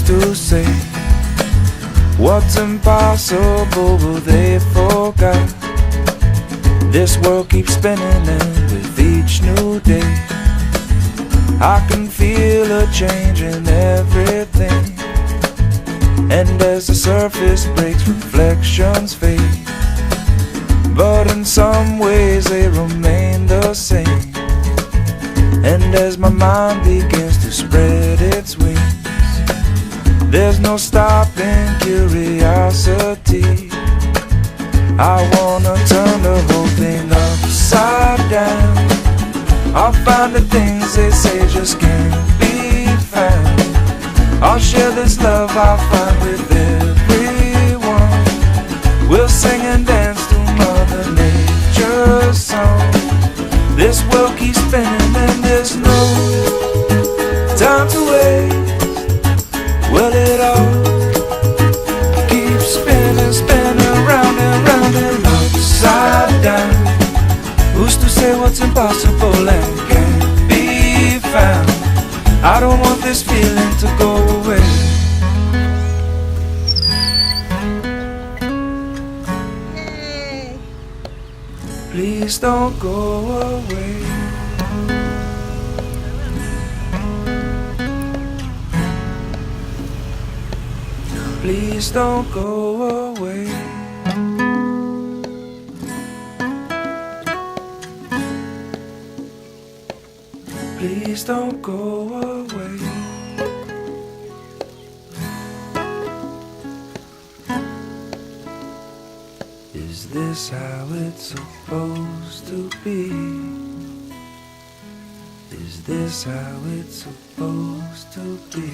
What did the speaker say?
to say what's impossible, but they forgot. This world keeps spinning, and with each new day I can feel a change in everything. And as the surface breaks, reflections fade, but in some ways they remain the same. And as my mind begins to spread its wings, there's no stopping curiosity. I wanna turn the whole thing upside down. I'll find the things they say just can't be found. I'll share this love I find with everyone. We'll sing and dance to Mother Nature's song. This world keeps spinning and there's no time to waste. Well, it all keeps spinning, spinning round and round and upside down. Who's to say what's impossible and can't be found? I don't want this feeling to go away. Please don't go away. Please don't go away. Please don't go away. Is this how it's supposed to be? Is this how it's supposed to be?